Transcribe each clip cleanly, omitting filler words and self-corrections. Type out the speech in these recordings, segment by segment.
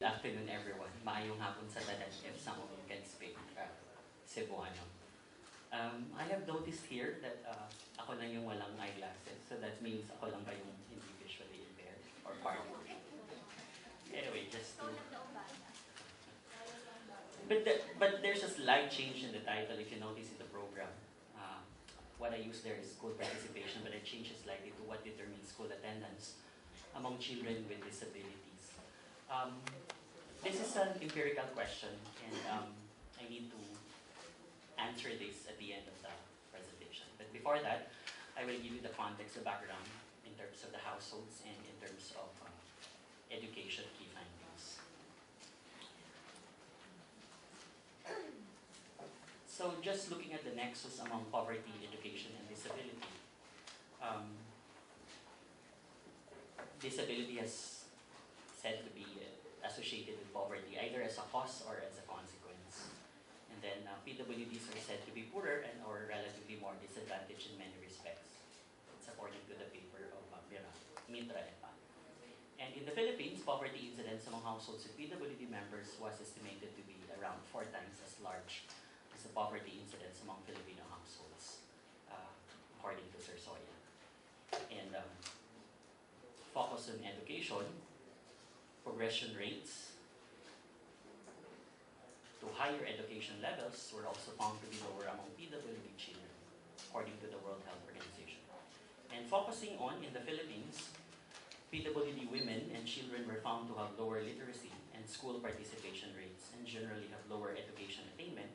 Good afternoon, everyone. Maayong hapon sa tanan if some of you can speak Cebuano. I have noticed here that ako lang yung walang eyeglasses, so that means ako lang ba yung hindi visually impaired or partially. Anyway, just to... But there's a slight change in the title if you notice in the program. What I use there is school participation, but I changed it slightly to what determines school attendance among children with disabilities. This is an empirical question, and I need to answer this at the end of the presentation. But before that, I will give you the context, the background, in terms of the households and in terms of education key findings. So just looking at the nexus among poverty, education, and disability. Disability is said to be associated with poverty, either as a cause or as a consequence. And then PWDs are said to be poorer and or relatively more disadvantaged in many respects. It's according to the paper of Mitra et al. And in the Philippines, poverty incidence among households with PWD members was estimated to be around 4 times as large as the poverty incidence among Filipino households, according to Sir Soya. And focus on education, progression rates to higher education levels were also found to be lower among PWD children, according to the World Health Organization. And focusing on, in the Philippines, PWD women and children were found to have lower literacy and school participation rates and generally have lower education attainment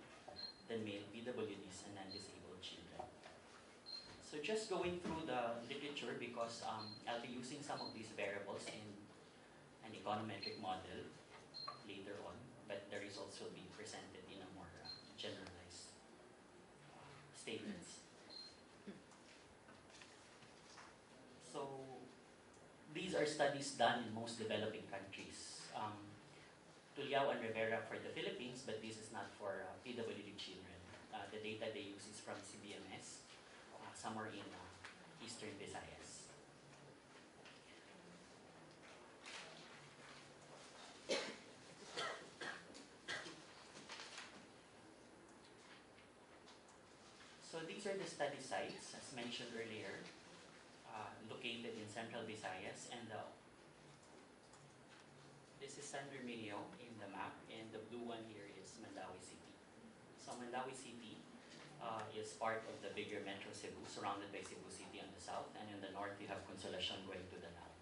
than male PWDs and non-disabled children. So just going through the literature, because I'll be using some of these variables in an econometric model later on, but the results will be presented in a more generalized statements. So these are studies done in most developing countries. Tuliao and Rivera for the Philippines, but this is not for PWD children. The data they use is from CBMS, somewhere in Eastern Visayas. So these are the study sites, as mentioned earlier, located in Central Visayas, and this is San Remegio in the map, and the blue one here is Mandaue City. So Mandaue City is part of the bigger Metro Cebu, surrounded by Cebu City on the south, and in the north you have Consolacion going to the north.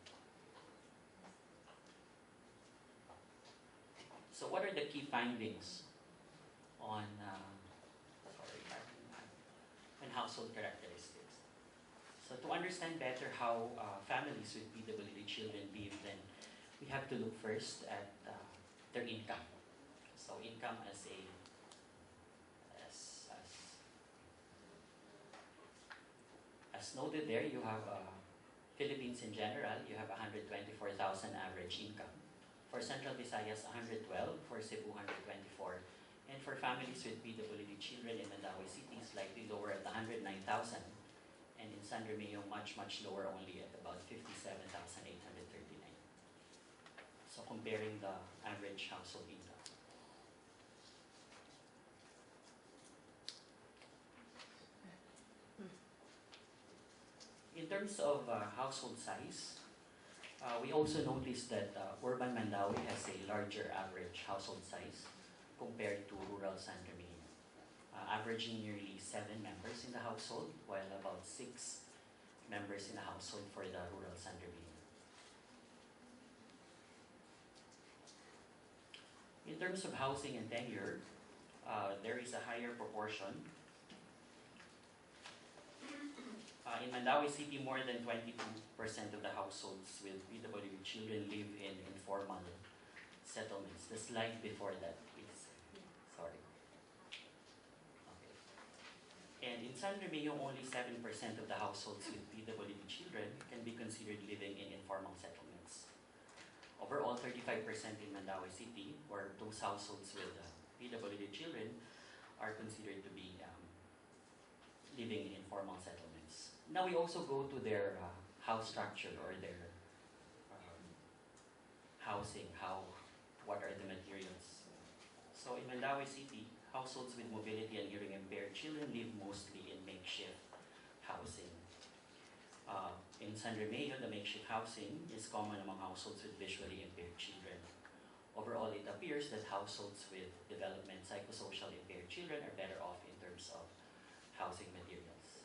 So what are the key findings on household characteristics? So to understand better how families with PWD children live, then we have to look first at their income. So income as noted there, you have Philippines in general, you have 124,000 average income. For Central Visayas, 112, for Cebu, 124. And for families with PWD children in Mandaue City, slightly lower at 109,000. And in San Remegio, much lower, only at about 57,839. So comparing the average household income. In terms of household size, we also noticed that urban Mandaue has a larger average household size compared to rural San Remegio, averaging nearly 7 members in the household, while about 6 members in the household for the rural San Remegio. In terms of housing and tenure, there is a higher proportion. In Mandaue City, more than 22% of the households with PWD children live in informal settlements. The slide before that, please. Sorry. Okay. And in San Remegio, only 7% of the households with PWD children can be considered living in informal settlements. Overall, 35% in Mandaue City, where those households with PWD children are considered to be living in informal settlements. Now we also go to their house structure or their housing, what Mandaue City, households with mobility and hearing impaired children live mostly in makeshift housing. In San Remegio, the makeshift housing is common among households with visually impaired children. Overall, it appears that households with development psychosocial impaired children are better off in terms of housing materials.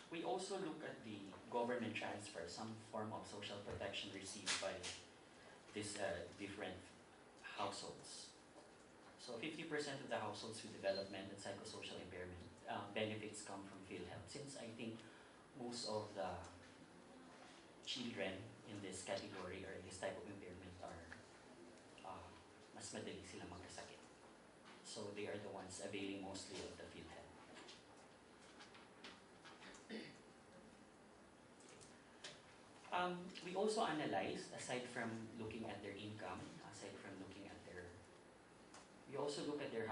We also look at the government transfer, some form of social protection received by these different households. So 50% of the households with development and psychosocial impairment benefits come from PhilHealth, since I think most of the children in this category or in this type of impairment are mas madali sila magkasakit. So they are the ones availing mostly of the PhilHealth. We also analyzed, aside from looking at their income, aside from looking at their, we also look at their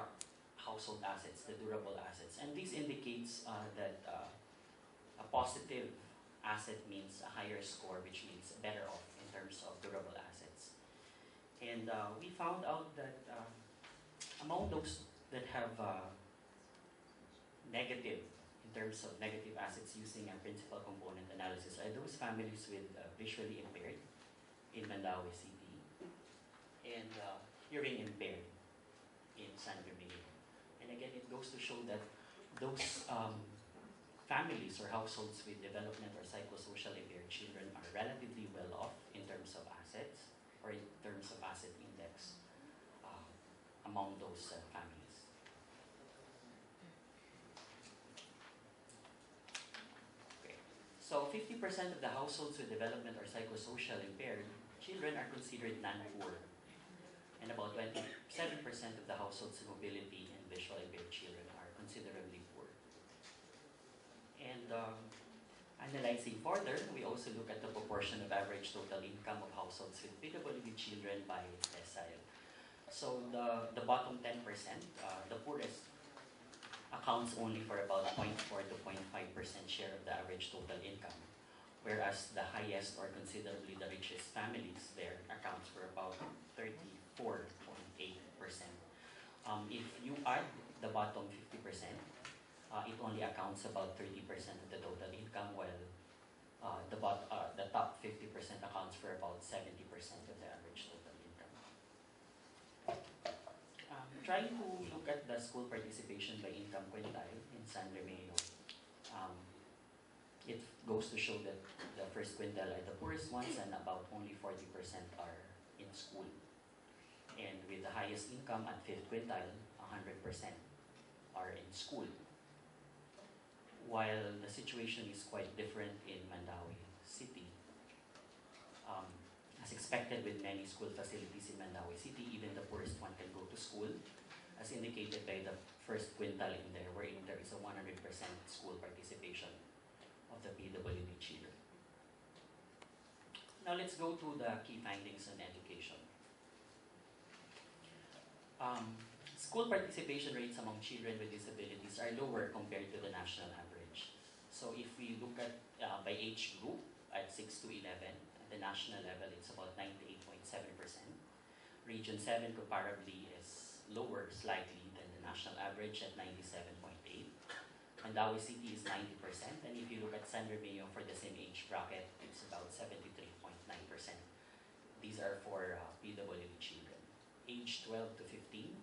household assets, the durable assets, and this indicates that a positive asset means a higher score, which means better off in terms of durable assets. And we found out that among those that have negative, in terms of negative assets using a principal component analysis, are those families with visually impaired in Mandaue City and hearing impaired in San Remegio. And again, it goes to show that those families or households with development or psychosocial impaired children are relatively well off in terms of assets or in terms of asset index among those families. Okay. So 50% of the households with development or psychosocial impaired children are considered non-poor, and about 27% of the households with mobility and visual impaired children are considerably poor. And analyzing further, we also look at the proportion of average total income of households with PWD children by decile. So the bottom 10%, the poorest, accounts only for about 0.4 to 0.5% share of the average total income, whereas the highest or considerably the richest families there accounts for about 34.8%. If you add the bottom 50%, it only accounts about 30% of the total income, while the top 50% accounts for about 70% of the average total income. Trying to look at the school participation by income quintile in San Remegio, it goes to show that the first quintile are the poorest ones, and about only 40% are in school. And with the highest income at fifth quintile, 100% are in school. While the situation is quite different in Mandaue City. As expected with many school facilities in Mandaue City, even the poorest one can go to school, as indicated by the first quintile in there, wherein there is a 100% school participation of the PWD children. Now let's go to the key findings on education. School participation rates among children with disabilities are lower compared to the national average. So if we look at by age group at 6 to 11, at the national level it's about 98.7%. Region 7 comparably is lower slightly than the national average at 97.8%. Mandaue City is 90%, and if you look at San Remegio for the same age bracket, it's about 73.9%. These are for PWD children. Age 12 to 15,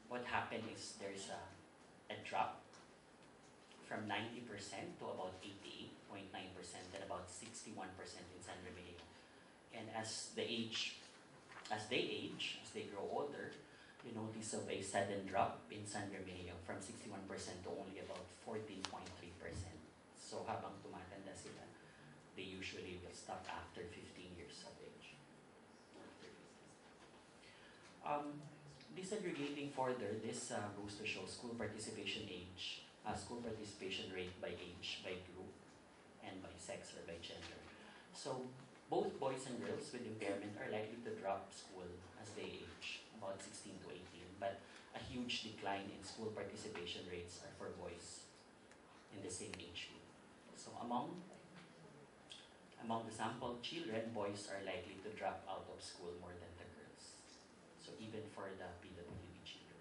what happened is there's a drop from 90% to about 88.9% and about 61% in San Remegio. And as they age, as they grow older, you notice of a sudden drop in San Remegio from 61% to only about 14.3%. So habang tumatanda sila, they usually will stop after 15 years of age. Disaggregating further, this goes to show school participation age, school participation rate by age, by group, and by sex or by gender. So both boys and girls with impairment are likely to drop school as they age, about 16 to 18, but a huge decline in school participation rates are for boys in the same age group. So among Among the sample children, boys are likely to drop out of school more than the girls. So even for the PWD children.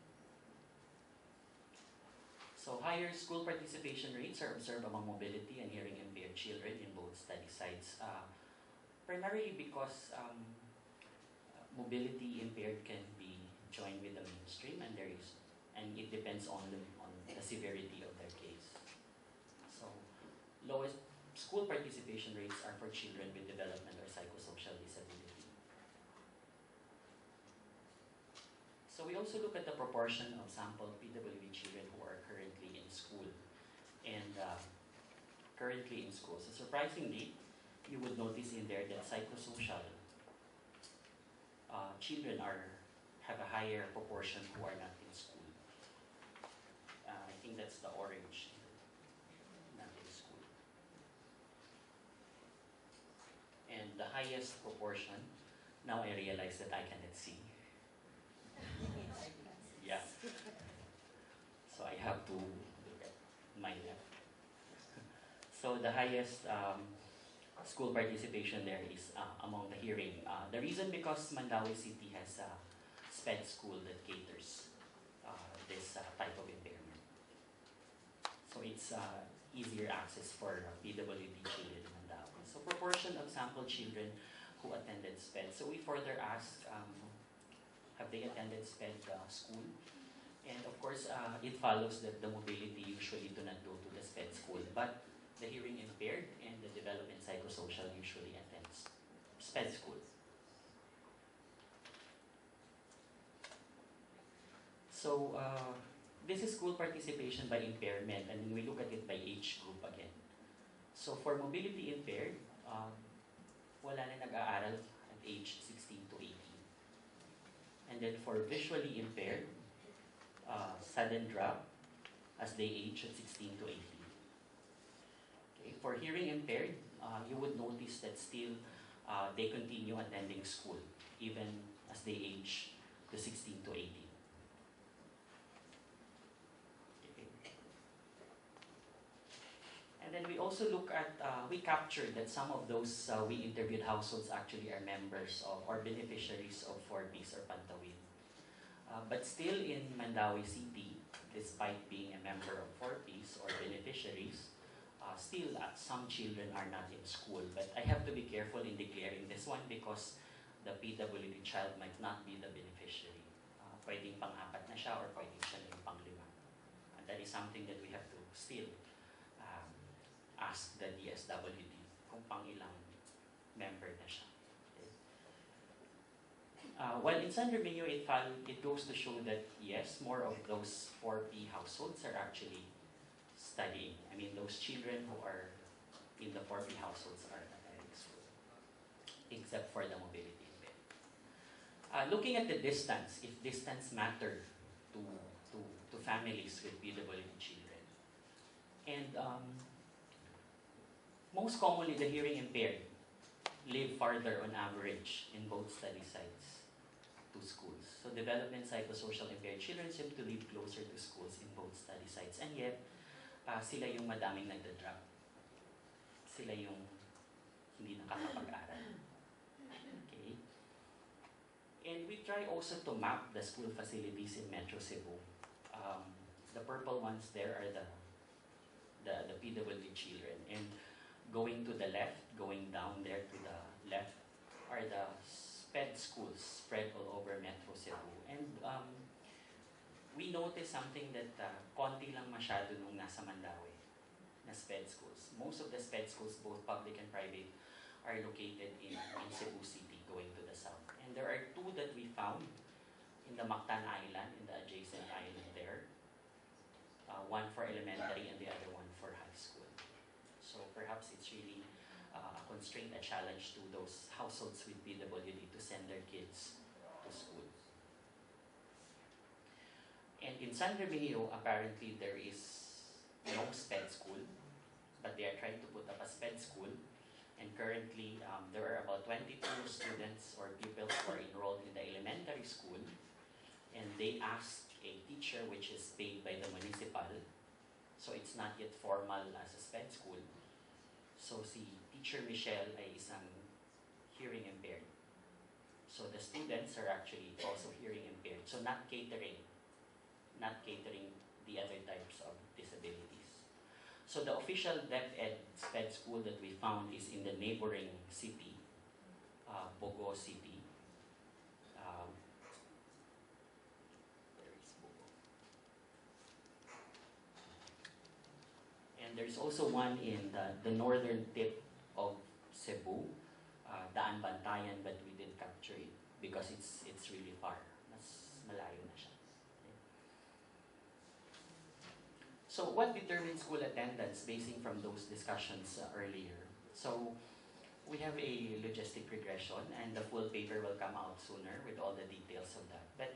So higher school participation rates are observed among mobility and hearing impaired children in both study sites, primarily because mobility impaired can be joined with the mainstream, and it depends on the severity of their case. So lowest school participation rates are for children with development or psychosocial disability. So we also look at the proportion of sample PWD children who are currently in school. And currently in school. So surprisingly, you would notice in there that psychosocial children have a higher proportion who are not in school. I think that's the orange, not in school. And the highest proportion, now I realize that I cannot see. Yeah. So I have to look at my left. So the highest school participation there is among the hearing. The reason because Mandaue City has a SPED school that caters this type of impairment. So it's easier access for PWD children in Mandaue. So proportion of sample children who attended SPED. So we further asked, have they attended SPED school? And of course, it follows that the mobility usually do not go to the SPED school, but the hearing impaired and the development psychosocial usually attends SPED school. So this is school participation by impairment, and we look at it by age group again. So for mobility impaired, wala na nag-aaral at age 16 to 18. And then for visually impaired, sudden drop as they age at 16 to 18. Okay. For hearing impaired, you would notice that still they continue attending school even as they age to 16 to 18. Okay. And then we also look at, we captured that some of those we interviewed households actually are members of or beneficiaries of 4Ps or Pantawid. But still in Mandaue City, despite being a member of 4Ps or beneficiaries, still some children are not in school. But I have to be careful in declaring this one because the PWD child might not be the beneficiary. Pwedeng pang-apat na siya or pwedeng siya na yung pang-lima. And that is something that we have to still ask the DSWD kung pang-ilang member na siya. While in San Remegio, it goes to show that, yes, more of those 4P households are actually studying. I mean, those children who are in the 4P households are attending school, except for the mobility impaired. Looking at the distance, if distance mattered to families with PWD children. And most commonly, the hearing impaired live farther on average in both study sites to schools. So development psychosocial impaired children seem to live closer to schools in both study sites, and yet sila yung madaming nagda-drop. Sila yung hindi nakakapag-aral. Okay? And we try also to map the school facilities in Metro Cebu. The purple ones there are the PWD children, and going to the left, going down there to the left, are the SPED schools spread all over Metro Cebu. And we noticed something that konti lang masyado nung nasa Mandaue na SPED schools. Most of the SPED schools, both public and private, are located in Cebu City, going to the south. And there are two that we found in the Mactan Island, in the adjacent island there. One for elementary and the other one for high school. So perhaps it's really a constraint, a challenge to those households with PWD to send their kids to school. And in San Remegio, apparently there is no SPED school, but they are trying to put up a SPED school. And currently, there are about 22 students or pupils who are enrolled in the elementary school. And they asked a teacher, which is paid by the municipal, so it's not yet formal as a SPED school. So si Teacher Michelle ay isang hearing impaired. So the students are actually also hearing impaired. So not catering the other types of disabilities. So the official DepEd SPED school that we found is in the neighboring city, Bogo City. Where is Bogo? And there's also one in the northern tip of Cebu, Daan Bantayan, but we didn't capture it because it's really far. Mas malayo na siya. Okay. So what determines school attendance basing from those discussions earlier? So we have a logistic regression and the full paper will come out sooner with all the details of that. But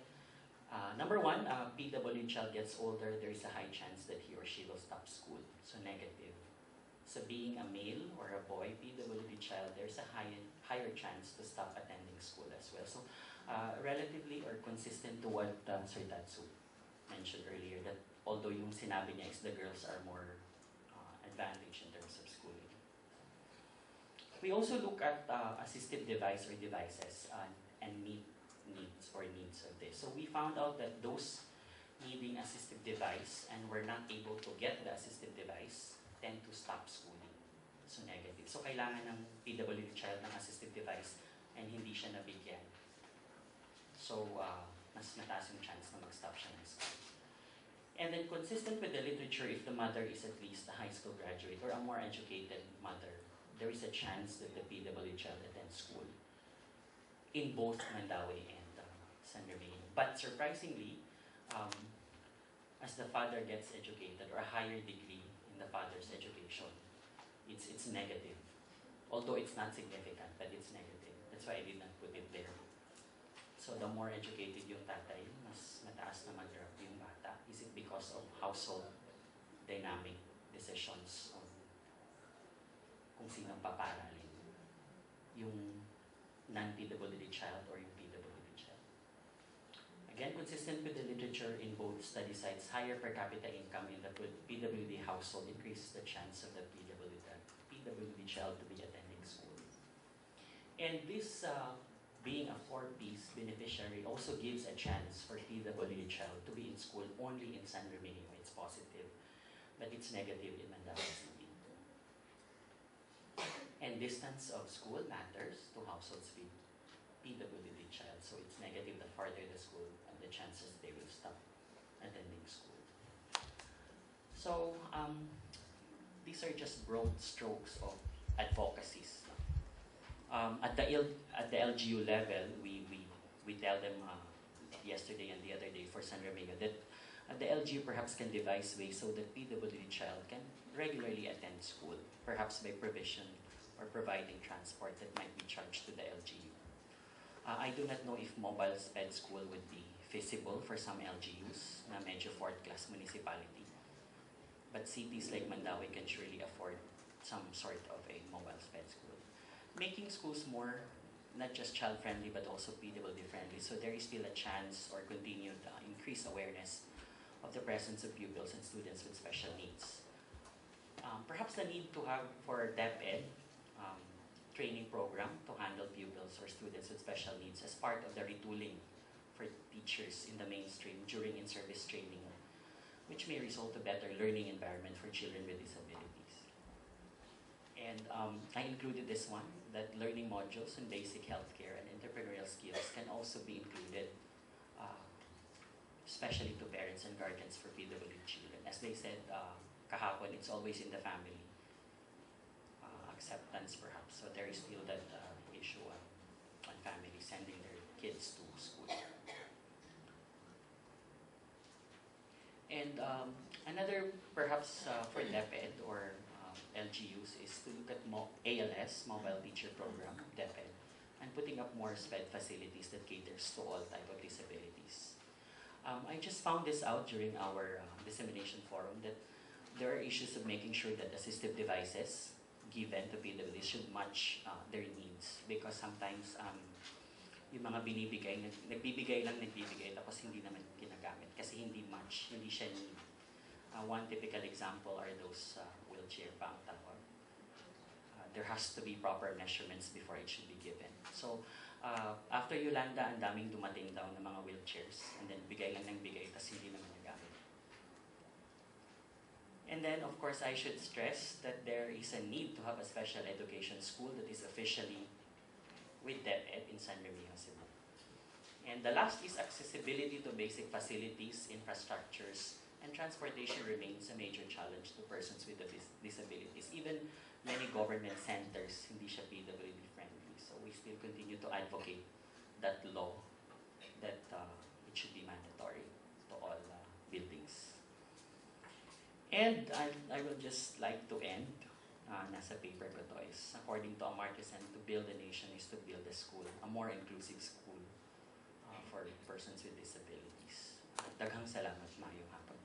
number one, PW child gets older, there is a high chance that he or she will stop school. So negative. So being a male or a boy, PWD child, there's a higher chance to stop attending school as well. So relatively or consistent to what Sir Tatsu mentioned earlier, that although yung sinabi niya is the girls are more advantaged in terms of schooling. We also look at assistive device or devices and needs of this. So we found out that those needing assistive device and were not able to get the assistive device tend to stop schooling. So negative. So kailangan ng PWD child ng assistive device and hindi siya nabigyan. So mas mataas yung chance na mag-stop siya ng school. And then consistent with the literature, if the mother is at least a high school graduate or a more educated mother, there is a chance that the PWD child attends school in both Mandaue and San Remegio. But surprisingly, as the father gets educated or a higher degree in the father's education, it's negative. Although it's not significant, but it's negative. That's why I did not put it there. So the more educated yung tatay, mas mataas na mag-drop yung bata. Is it because of household dynamic decisions on kung sinong paparalin? Yung non-PWD child or yung PWD child? Again, consistent with the literature in both study sites, higher per capita income in the PWD household increases the chance of the PWD child to be attending school. And this being a 4-piece beneficiary also gives a chance for PWD child to be in school only in San Remegio. It's positive, but it's negative in Mandaue City. And distance of school matters to households with PWD child. So it's negative the farther the school and the chances they will stop attending school. So these are just broad strokes of advocacies. At the LGU level, we tell them yesterday and the other day for San Remegio that the LGU perhaps can devise ways so that PWD child can regularly attend school, perhaps by provision or providing transport that might be charged to the LGU. I do not know if mobile SPED school would be feasible for some LGUs na medyo fourth-class municipality. But cities like Mandaue can surely afford some sort of a mobile SPED school. Making schools more, not just child-friendly, but also PWD-friendly. So there is still a chance or continued increased awareness of the presence of pupils and students with special needs. Perhaps the need to have for DepEd training program to handle pupils or students with special needs as part of the retooling for teachers in the mainstream during in-service training, which may result to better learning environment for children with disabilities. And I included this one, that learning modules in basic healthcare and entrepreneurial skills can also be included, especially to parents and guardians for PWD children. As they said kahapon, it's always in the family. Acceptance perhaps, so there is still that issue on families sending their kids to school. And another perhaps for DepEd or LGUs is to look at ALS, Mobile Teacher Program, DepEd, and putting up more SPED facilities that caters to all type of disabilities. I just found this out during our dissemination forum that there are issues of making sure that assistive devices given to PWD should match their needs, because sometimes yung mga binibigay, nagbibigay tapos hindi naman ginagamit kasi hindi match, hindi siya need. One typical example are those wheelchair pa ang tawag. there has to be proper measurements before it should be given. So, after Yolanda, ang daming dumating daw ng mga wheelchairs, and then bigay lang ng bigay, tas hindi naman nagamit. And then, of course, I should stress that there is a need to have a special education school that is officially with DepEd in San Remegio, Cebu. And the last is accessibility to basic facilities, infrastructures, and transportation remains a major challenge to persons with disabilities. Even many government centers, hindi siya PWD friendly. So we still continue to advocate that law, that it should be mandatory to all buildings. And I will just like to end, nasa paper ko to is, according to Amartya Sen, to build a nation is to build a school, a more inclusive school for persons with disabilities. Daghang salamat, maayong hapon.